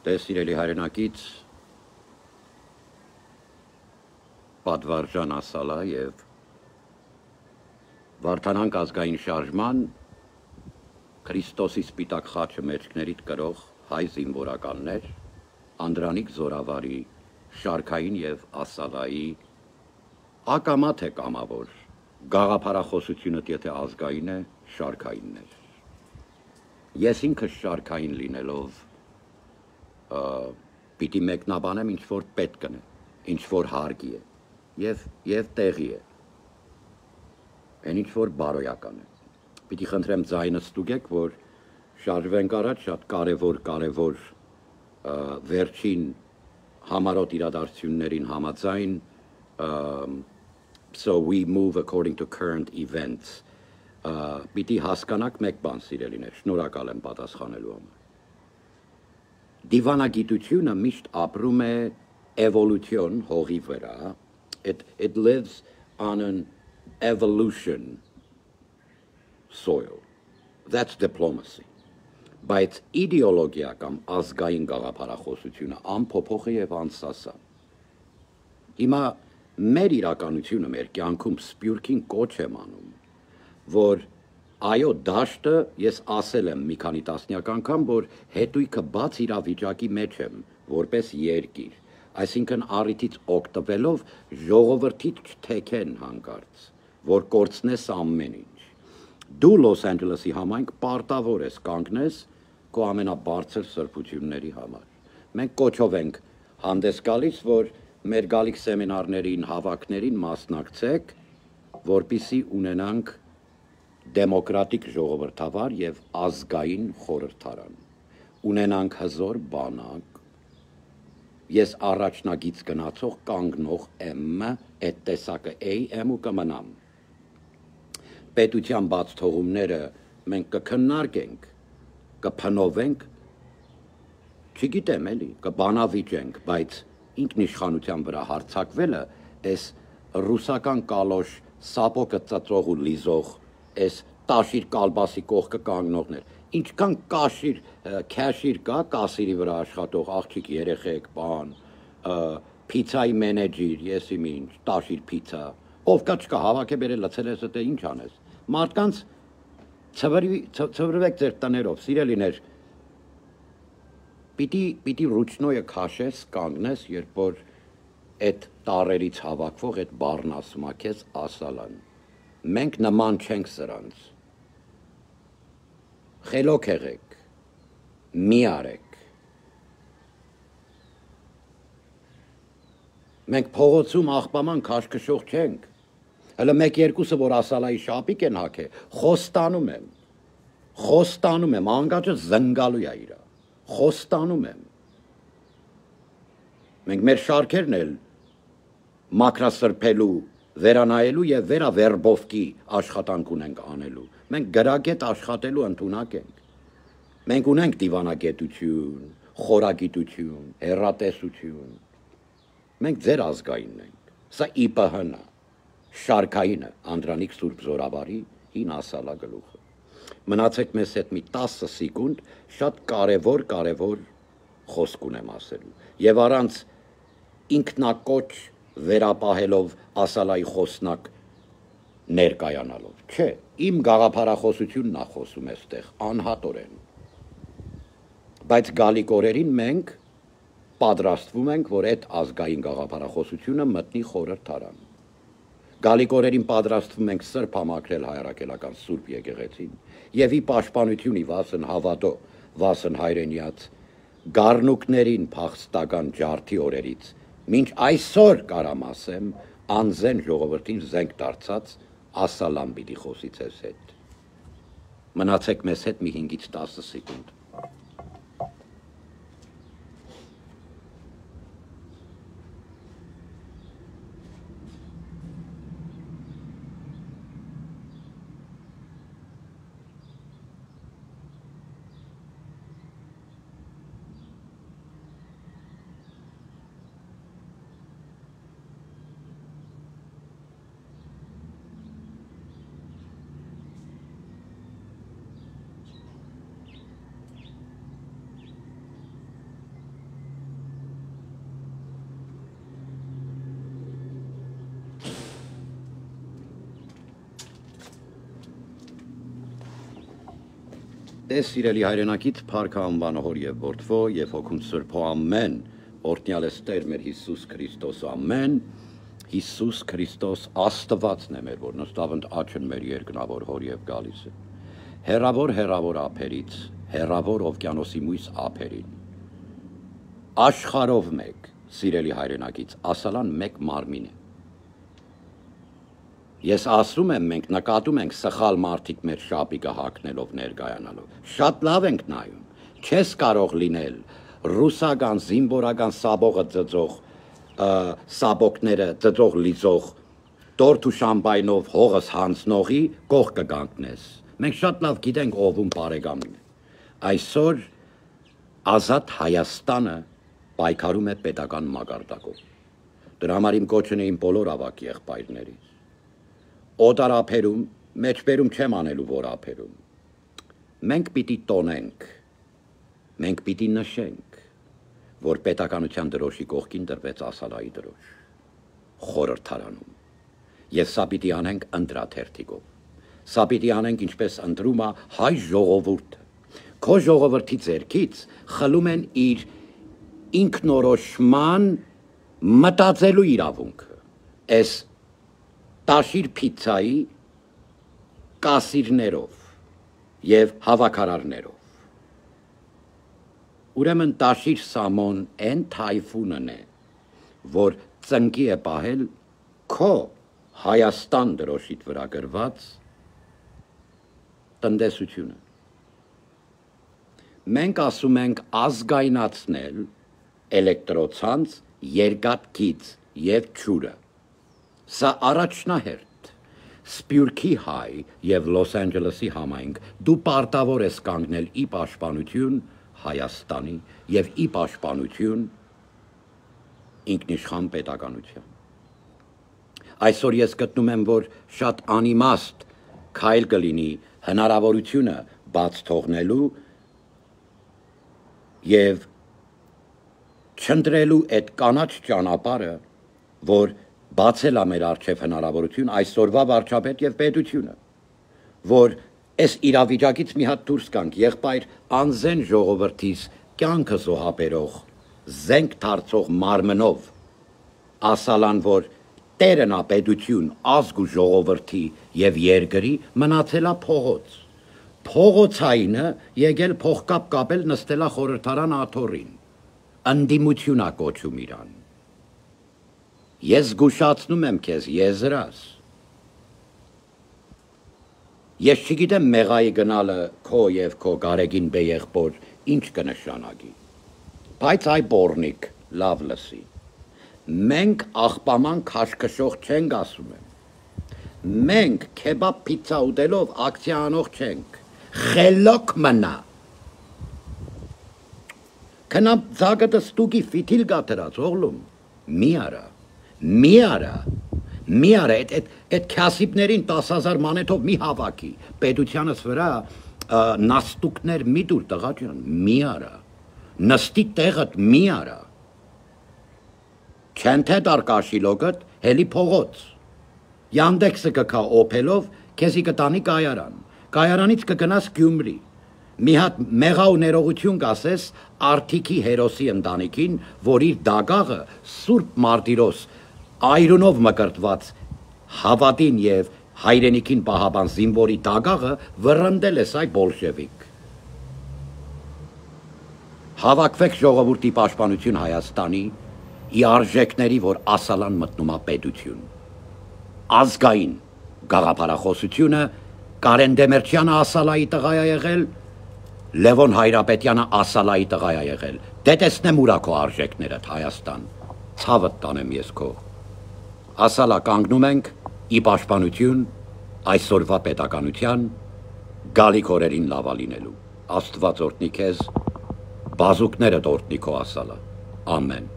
Սիրելի հայրենակից Պատվարժան Ասալա և Վարդանանք ազգային շարժման Քրիստոսի սպիտակ խաչը մեջքներիդ կրող հայ զինվորականներ, Անդրանիկ Զորավարի, Շարքային և Ասալայի ակամա թե կամավոր, գաղափարախոսությունդ եթե ազգային է, շարքայիններ։ Ես ինքս շարքային լինելով պիտի մեկնաբանեմ ինչ-որ պետք է, ինչ-որ հարգի է և տեղի է, են ինչ-որ բարոյական է։ Պիտի խնդրեմ ձայնը ստուգեք, որ շարժվենք առաջ շատ կարևոր վերջին համարոտ իրադարձություններին համաձայն so we move according to current events պիտի հասկանաք մեկ բան սիրելիներ, շնորհակալ եմ պատասխանելու համար։ Դիվանագիտությունը միշտ ապրում է evolution հողի վրա, it lives on an evolution soil, that's diplomacy, բայց իդեոլոգիա կամ ազգային գաղափարախոսությունը անփոփոխ է և անսասան։ Հիմա մեր իրականությունը մեր կյանքում սպյուրքին կոչ եմ անում, որ այո դաշտը ես ասել եմ մի քանի տասնյակ անգամ, որ հետույքը բաց իրավիճակի մեջ եմ, որպես երկիր, այսինքն առիթից օգտվելով ժողովրդից չթեքեն հանկարծ, որ կորցնես ամեն ինչ։ Դու Լոս Անջելեսի համայնք պարտավոր ես կանգնես քո ամենաբարձր սրբությունների համար։ Մենք կոչով ենք հանդես գալիս, որ մեր գալիք սեմինարներին, հավաքներին մասնակցեք, որպեսզի ունենանք դեմոկրատիկ ժողովրդավար և ազգային խորհրդարան, ունենանք հզոր բանակ, ես առաջնագիծ գնացող կանգնող եմ, այդ տեսակը եմ ու կմնամ։ Պետության բաց թողումները մենք կքննարկենք, կփնովենք, չգիտեմ էլի, կբանավիճենք, բայց ինքնիշխանության վրա հարձակվելը այս ռուսական կալոշ սապոկը ծծող ու լիզող այս տաշիր կալբասի կողքը կանգնողներ, ինչքան քաշիր կա կասիրի վրա աշխատող աղջիկ երեխեք, բան, պիցայի մենեջեր, ես իմ ինչ, տաշիր պիցա, ով կա չկա, հավաք է բերել լցել ես դե ինչ անես, մարդկանց ցվրվեք ձեր տներով, սիրելիներ, պիտի ռուչնոյը քաշես, կանգնես, երբ որ այդ տարերից հավաքվող այդ բառն ասում է քեզ Ասալան, մենք նման չենք սրանց, խելոք եղեք, մի արեք, մենք փողոցում աղբաման քաշքշող չենք, հələ մեկ երկուսը, որ Ասալայի շապիկ են հաքը, խոստանում եմ, անգաջը զնգալու է իրա, խոստանում եմ, մենք մեր շարքերն էլ մաքրասրբելու, վերանայելու և վերավերբովքի աշխատանք ունենք անելու, մենք գրագետ աշխատելու ընդունակ ենք, մենք ունենք դիվանագետություն, խորագիտություն, հեռատեսություն, մենք ձեր ազգայինն ենք, սա ԻՊՀ-ն է, շարքայինը, Անդրանիկ Սուրբ Զորավարի հին Ասալա գլուխը, մնացեք մեզ հետ մի 10 սեկունդ, շատ կարևոր խոսք ունեմ ասելու, և առանց ինքնակոչ վերապահելով Ասալայի խոսնակ ներկայանալով, չէ, իմ գաղափարախոսությունն է խոսում էստեղ, անհատորեն, բայց գալիք օրերին մենք պատրաստվում ենք, որ այդ ազգային գաղափարախոսությունը մտնի խորհրդարան, գալիք օրերին պատրաստվում ենք սրբ համակրել հայրաքելական Սուրբ եկեղեցին և ի պաշտպանություն ի վասն հավատո, վասն հայրենիած, գառնուկներին փախստական ջարդի օրերից, մինչ այսօր կարամ ասեմ, անզեն ժողովրդին զենք դարձած Ասալան պիտի խոսի ձեզ հետ, մնացեք մեզ հետ մի 5-ից 10 սեկունդ, Դե սիրելի հայրենակից Փառք անվանը Հոր եւ Որդվո եւ Հոգուն Սրբո ամեն օրհնյալ է Տեր մեր Հիսուս Քրիստոս ամեն Հիսուս Քրիստոս Աստվածն է մեր որ նստավընդ աչն մեր երկնավոր Հոր եւ գալիս է հերավոր ափերից հերավոր օվկիանոսի մույս ափերին աշխարհով մեկ սիրելի հայրենակից ասալան մեկ մարմին է Ես ասում եմ մենք նկատում ենք սխալ մարդիկ մեր շապիկը հագնելով ներկայանալով շատ լավ ենք նայում չես կարող լինել ռուսական զինվորական սաբողը ծծող սաբոկները ծծող լիզող տորթ ու շամպայնով հողս հանձնողի կողքը կանգնես մենք շատ լավ գիտենք ով բարեկամն է այսօր ազատ Հայաստանը պայքարում է պետական մակարդակով դրա համար իմ կոչն է իմ բոլոր ավակ եղբայրներից Օտար ափերում, մեջբերում չեմ անելու որ ափերում, մենք պիտի տոնենք, մենք պիտի նշենք, որ պետականության դրոշի կողքին դրվեց ասալայի դրոշ, խորհրդարանում, և սա պիտի անենք ընտրաթերթիկով, սա պիտի անենք ինչպես ընտրում է հայ ժողովուրդը, քո ժողովրդի ձեռքից խլում են իր ինքնորոշման մտածելու իրավունքը, այս Տաշիր պիցայի կասիրներով և հավաքարարներով։ Ուրեմն տաշիր սամոն են թայֆունն է, որ ծնկի է պահել քո Հայաստան դրոշիտ վրա գրված տնտեսությունը։ Մենք ասում ենք ազգայնացնել էլեկտրոցանց երկաթգիծ և ջուրը։ Սա առաջնահերթ, Սպյուրքի հայ և Լոս Անջելեսի համայնք դու պարտավոր ես կանգնել ի պաշտպանություն Հայաստանի և ի պաշտպանություն ինքնիշխան պետականության։ Այսօր ես գտնում եմ, որ շատ անիմաստ քայլ կլինի հնարավորությունը բաց թողնելու և չընտրելու այդ կանաչ ճանապարհը, որ բացել է մեր առջև հնարավորություն այսօրվա վարչապետ և պետությունը, որ այս իրավիճակից մի հատ դուրս գանք, եղբայր անզեն ժողովրդիս կյանքը զոհաբերող, զենք դարձող մարմնով, ասալան, որ տերն է պետություն, ազգ ու ժողովրդի և երկրի մնացել է փողոց, փողոցայինը եկել փողկապ կապել նստել է խորհրդարան աթոռին, ընդդիմություն է կոչում իրան, Ես զգուշացնում եմ քեզ, եզրաս։ Ես չգիտեմ մեղայի գնալը քո և քո գարեգին բեեղբոր ինչ կնշանակի, բայց այ բորնիկ, լավ լսի։ Մենք աղբաման քաշքշող չենք ասում եմ։ Մենք քեբաբ պիցա ուտելով ակցիա անող չենք։ Խելոք մնա։ Քնամ ձագը ստուգի ֆիթիլ գաթրած օղլում, մի արա։ Մի արա, այդ քյասիպներին 10,000 մանեթով մի հավաքի, պետությանս վրա նաստուկներ մի դուր տղա ջան, մի արա, նստի տեղդ մի արա, չեն թե դար կաշիլոգդ, հելի փողոց, Յանդեքսը կքա օփելով, քեզի կտանի կայարան, կայարանից կգնաս Գյումրի, մի հատ մեղա ու ներողություն կասես Արթիկի հերոսի ընտանիքին, որ իր դագաղը Սուրբ Մարտիրոս այրունով մկրտված հավատին և հայրենիքին պահաբան զինվորի դագաղը վռնդել ես այ բոլշևիկ։ Հավաքվեք ժողովուրդի պաշտպանություն Հայաստանի, ի արժեքների, որ ասալան մտնում է պետություն։ Ազգային գաղափարախոսությունը Կարեն Դեմերչյանը ասալայի տղա է եղել, Լևոն Հայրապետյանը ասալայի տղա է եղել։ Դե տեսնեմ ուրա քո արժեքներդ Հայաստան, ցավդ տանեմ ես քո։ Ասալա կանգնում ենք ի պաշտպանություն այսօրվա պետականության գալիք օրերին լավա լինելու։ Աստված օրհնի քեզ, բազուկները օրհնի քո ասալա։ Ամեն։